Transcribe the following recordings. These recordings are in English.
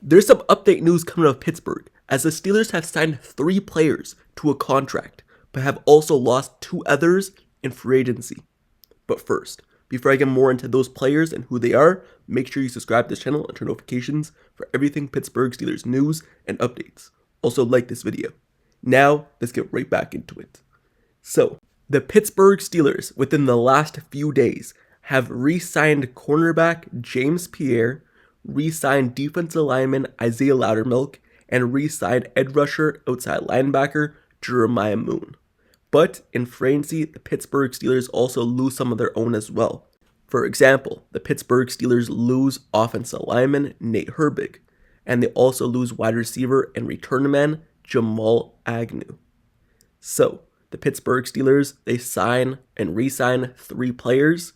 There's some update news coming out of Pittsburgh, as the Steelers have signed 3 players to a contract, but have also lost 2 others in free agency. But first, before I get more into those players and who they are, make sure you subscribe to this channel and turn notifications for everything Pittsburgh Steelers news and updates. Also like this video. Now, let's get right back into it. So, the Pittsburgh Steelers, within the last few days, have re-signed cornerback James Pierre, re-signed defensive lineman Isaiahh Loudermilk, and re-signed edge rusher outside linebacker Jeramiah. But in free agency, the Pittsburgh Steelers also lose some of their own as well. For example, the Pittsburgh Steelers lose offensive lineman Nate Herbig, and they also lose wide receiver and return man Jamal Agnew. So, the Pittsburgh Steelers, they sign and re-sign 3 players,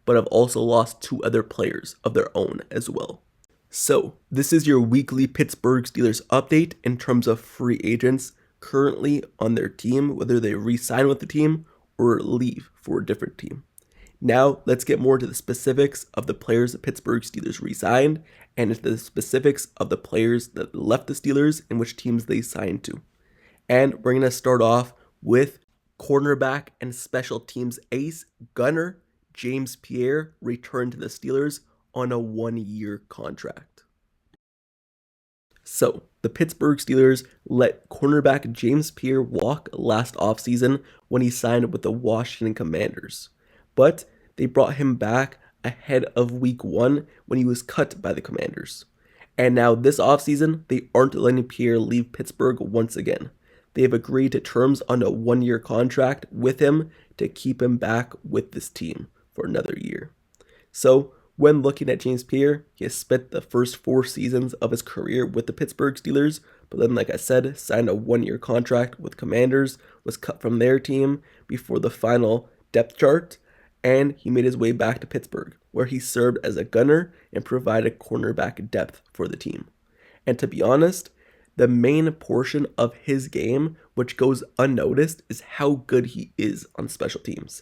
but have also lost 2 other players of their own as well. So, this is your weekly Pittsburgh Steelers update in terms of free agents currently on their team, whether they re-sign with the team or leave for a different team. Now, let's get more to the specifics of the players the Pittsburgh Steelers re-signed and into the specifics of the players that left the Steelers and which teams they signed to. And we're going to start off with cornerback and special teams ace gunner James Pierre returned to the Steelers on a 1-year contract. So, the Pittsburgh Steelers let cornerback James Pierre walk last offseason when he signed with the Washington Commanders. But they brought him back ahead of week 1 when he was cut by the Commanders. And now this offseason, they aren't letting Pierre leave Pittsburgh once again. They have agreed to terms on a 1-year contract with him to keep him back with this team for another year. So, when looking at James Pierre, he has spent the first 4 seasons of his career with the Pittsburgh Steelers, but then, like I said, signed a 1-year contract with Commanders, was cut from their team before the final depth chart, and he made his way back to Pittsburgh, where he served as a gunner and provided cornerback depth for the team. And to be honest, the main portion of his game, which goes unnoticed, is how good he is on special teams.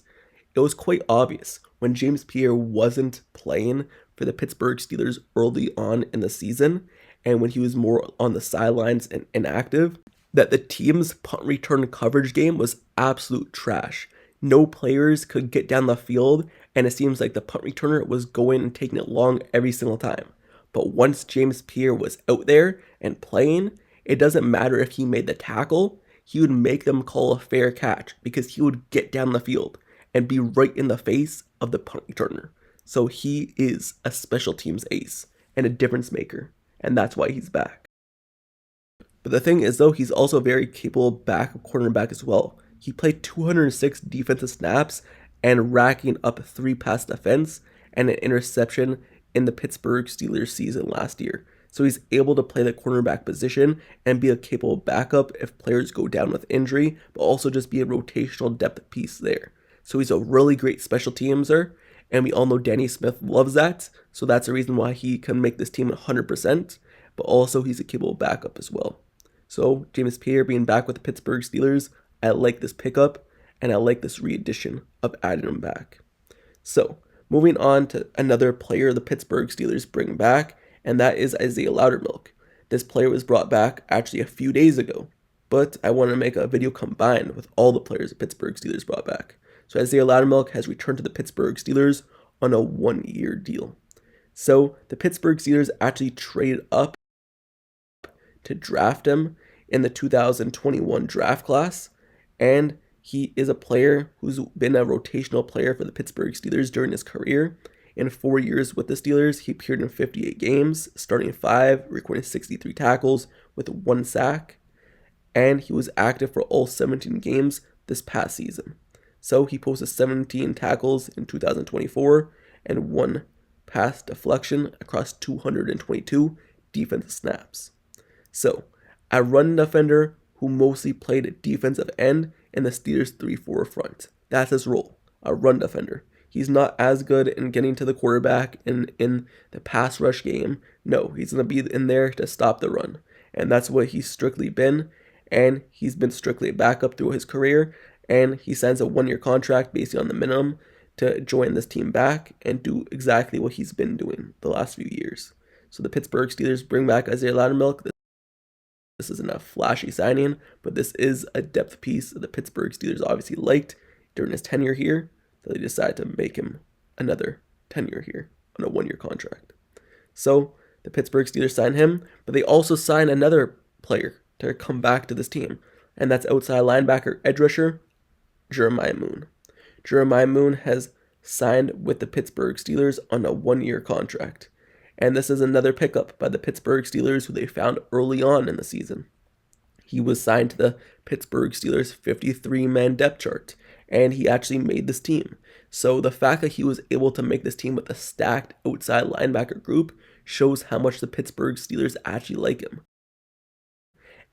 It was quite obvious when James Pierre wasn't playing for the Pittsburgh Steelers early on in the season, and when he was more on the sidelines and inactive, that the team's punt return coverage game was absolute trash. No players could get down the field, and it seems like the punt returner was going and taking it long every single time. But once James Pierre was out there and playing, it doesn't matter if he made the tackle, he would make them call a fair catch because he would get down the field and be right in the face of the punt returner. So he is a special teams ace and a difference maker, and that's why he's back. But the thing is though, he's also very capable back cornerback as well. He played 206 defensive snaps and racking up 3 pass defense and an interception in the Pittsburgh Steelers season last year. So he's able to play the cornerback position and be a capable backup if players go down with injury, but also just be a rotational depth piece there. So he's a really great special teamser, and we all know Danny Smith loves that, so that's the reason why he can make this team 100%, but also he's a capable backup as well. So James Pierre being back with the Pittsburgh Steelers, I like this pickup, and I like this re-addition of adding him back. So, moving on to another player the Pittsburgh Steelers bring back, and that is Isaiahh Loudermilk. This player was brought back actually a few days ago, but I want to make a video combined with all the players the Pittsburgh Steelers brought back. So Isaiahh Loudermilk has returned to the Pittsburgh Steelers on a 1-year deal. So the Pittsburgh Steelers actually traded up to draft him in the 2021 draft class, and he is a player who's been a rotational player for the Pittsburgh Steelers during his career. In 4 years with the Steelers, he appeared in 58 games, starting 5, recording 63 tackles with 1 sack, and he was active for all 17 games this past season. So he posted 17 tackles in 2024 and 1 pass deflection across 222 defensive snaps. So, a run defender who mostly played defensive end in the Steelers 3-4 front. That's his role, a run defender. He's not as good in getting to the quarterback in the pass rush game. No, he's going to be in there to stop the run. And that's what he's strictly been. And he's been strictly a backup through his career. And he signs a 1-year contract based on the minimum to join this team back and do exactly what he's been doing the last few years. So the Pittsburgh Steelers bring back Isaiahh Loudermilk. This isn't a flashy signing, but this is a depth piece that the Pittsburgh Steelers obviously liked during his tenure here, so they decided to make him another tenure here on a 1-year contract. So the Pittsburgh Steelers signed him, but they also signed another player to come back to this team, and that's outside linebacker edge rusher Jeramiah Moon. Jeramiah Moon has signed with the Pittsburgh Steelers on a 1-year contract. And this is another pickup by the Pittsburgh Steelers who they found early on in the season. He was signed to the Pittsburgh Steelers 53-man depth chart, and he actually made this team. So the fact that he was able to make this team with a stacked outside linebacker group shows how much the Pittsburgh Steelers actually like him.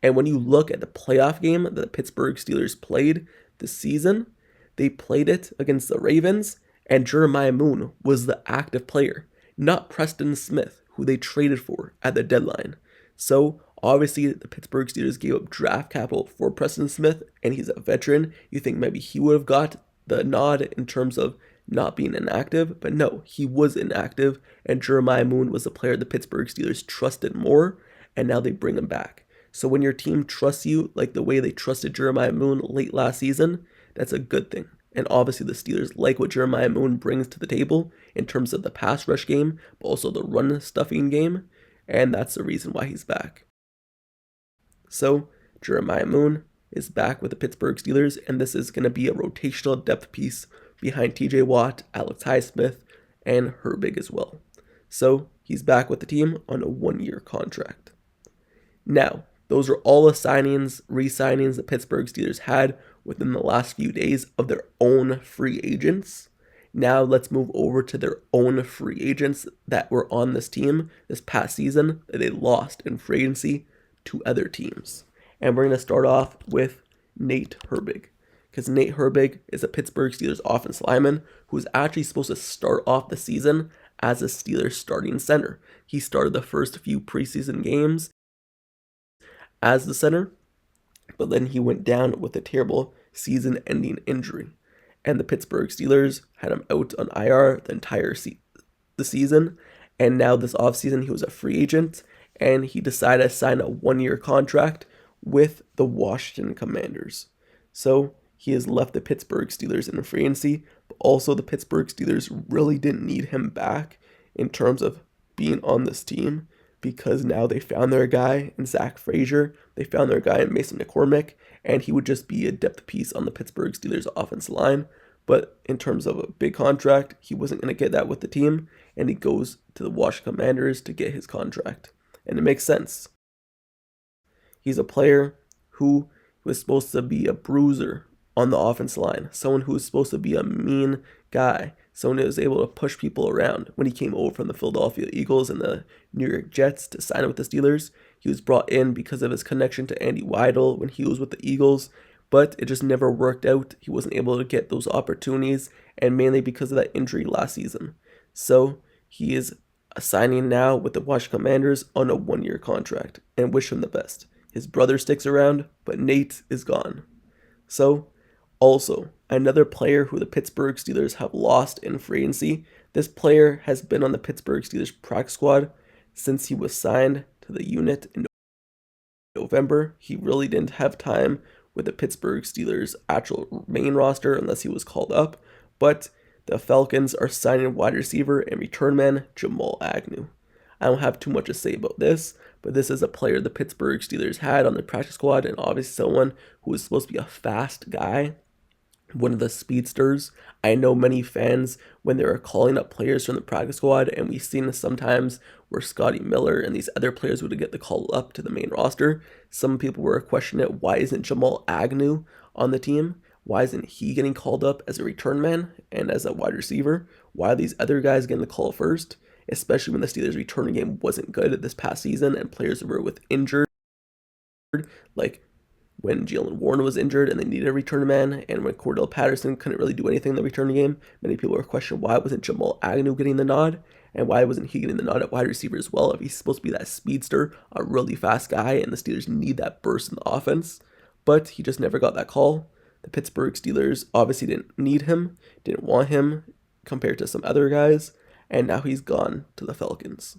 And when you look at the playoff game that the Pittsburgh Steelers played this season, they played it against the Ravens, and Jeramiah Moon was the active player, not Preston Smith, who they traded for at the deadline. So obviously the Pittsburgh Steelers gave up draft capital for Preston Smith, and he's a veteran. You think maybe he would have got the nod in terms of not being inactive, but no, he was inactive, and Jeramiah Moon was the player the Pittsburgh Steelers trusted more, and now they bring him back. So when your team trusts you like the way they trusted Jeramiah Moon late last season, that's a good thing. And obviously the Steelers like what Jeramiah Moon brings to the table in terms of the pass rush game, but also the run stuffing game, and that's the reason why he's back. So Jeramiah Moon is back with the Pittsburgh Steelers, and this is going to be a rotational depth piece behind TJ Watt, Alex Highsmith, and Herbig as well. So he's back with the team on a 1-year contract. Now, those are all the signings, re-signings the Pittsburgh Steelers had within the last few days of their own free agents. Now let's move over to their own free agents that were on this team this past season that they lost in free agency to other teams. And we're going to start off with Nate Herbig, because Nate Herbig is a Pittsburgh Steelers offensive lineman who was actually supposed to start off the season as a Steelers starting center. He started the first few preseason games as the center, but then he went down with a terrible season-ending injury, and the Pittsburgh Steelers had him out on IR the entire season, and now this offseason he was a free agent, and he decided to sign a 1-year contract with the Washington Commanders. So he has left the Pittsburgh Steelers in free agency, but also the Pittsburgh Steelers really didn't need him back in terms of being on this team, because now they found their guy in Zach Frazier, they found their guy in Mason McCormick, and he would just be a depth piece on the Pittsburgh Steelers offensive line. But in terms of a big contract, he wasn't going to get that with the team, and he goes to the Washington Commanders to get his contract. And it makes sense. He's a player who was supposed to be a bruiser on the offensive line, someone who was supposed to be a mean guy, someone who was able to push people around. When he came over from the Philadelphia Eagles and the New York Jets to sign with the Steelers, he was brought in because of his connection to Andy Weidel when he was with the Eagles, but it just never worked out. He wasn't able to get those opportunities, and mainly because of that injury last season. So he is signing now with the Washington Commanders on a 1-year contract, and wish him the best. His brother sticks around, but Nate is gone. So, also, another player who the Pittsburgh Steelers have lost in free agency. This player has been on the Pittsburgh Steelers practice squad since he was signed to the unit in November. He really didn't have time with the Pittsburgh Steelers' actual main roster unless he was called up, but the Falcons are signing wide receiver and return man Jamal Agnew. I don't have too much to say about this, but this is a player the Pittsburgh Steelers had on the practice squad, and obviously someone who was supposed to be a fast guy, one of the speedsters. I know many fans, when they were calling up players from the practice squad, and we've seen this sometimes where Scotty Miller and these other players would get the call up to the main roster, some people were questioning it, why isn't Jamal Agnew on the team? Why isn't he getting called up as a return man and as a wide receiver? Why are these other guys getting the call first? Especially when the Steelers' returning game wasn't good this past season and players were injured, like when Jaylen Warren was injured and they needed a return man, and when Cordell Patterson couldn't really do anything in the return game. Many people were questioning why wasn't Jamal Agnew getting the nod, and why wasn't he getting the nod at wide receiver as well if he's supposed to be that speedster, a really fast guy, and the Steelers need that burst in the offense. But he just never got that call. The Pittsburgh Steelers obviously didn't need him, didn't want him compared to some other guys, and now he's gone to the Falcons.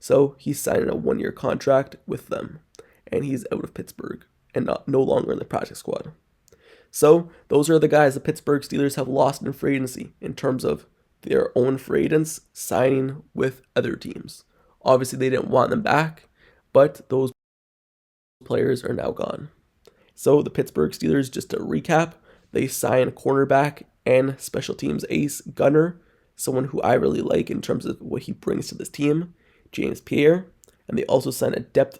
So he's signing a 1-year contract with them, and he's out of Pittsburgh and no longer in the practice squad. So those are the guys the Pittsburgh Steelers have lost in free agency in terms of their own free agents signing with other teams. Obviously, they didn't want them back, but those players are now gone. So the Pittsburgh Steelers, just to recap, they sign cornerback and special teams ace gunner, someone who I really like in terms of what he brings to this team, James Pierre, and they also sign a depth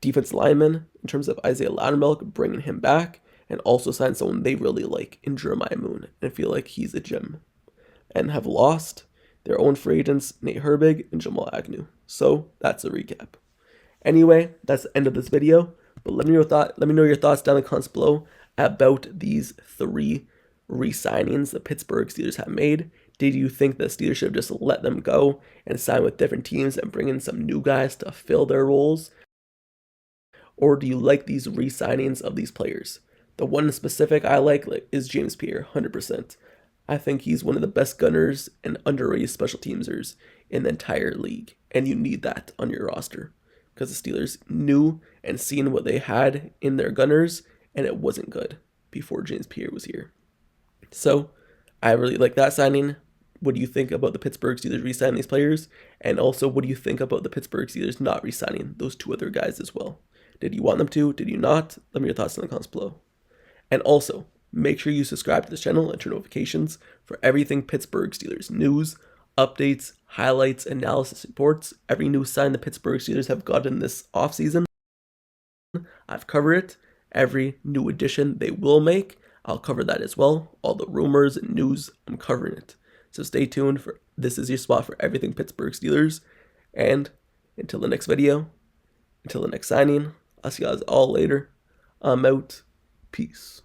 defense lineman in terms of Isaiahh Loudermilk, bringing him back, and also sign someone they really like in Jeramiah and I feel like he's a gem. And have lost their own free agents, Nate Herbig and Jamal Agnew. So that's a recap. Anyway, that's the end of this video. But let me know your thoughts down in the comments below about these 3 re-signings the Pittsburgh Steelers have made. Did you think the Steelers should have just let them go and sign with different teams and bring in some new guys to fill their roles? Or do you like these re-signings of these players? The one in specific I like is James Pierre, 100%. I think he's one of the best gunners and underrated special teamsers in the entire league. And you need that on your roster. Because the Steelers knew and seen what they had in their gunners, and it wasn't good before James Pierre was here. So, I really like that signing. What do you think about the Pittsburgh Steelers re-signing these players? And also, what do you think about the Pittsburgh Steelers not re-signing those 2 other guys as well? Did you want them to? Did you not? Let me know your thoughts in the comments below. And also, make sure you subscribe to this channel and turn notifications for everything Pittsburgh Steelers news, updates, highlights, analysis, reports. Every new sign the Pittsburgh Steelers have gotten this offseason, I've covered it. Every new addition they will make, I'll cover that as well. All the rumors and news, I'm covering it. So stay tuned for this is your spot for everything Pittsburgh Steelers. And until the next video, until the next signing, I'll see you guys all later. I'm out. Peace.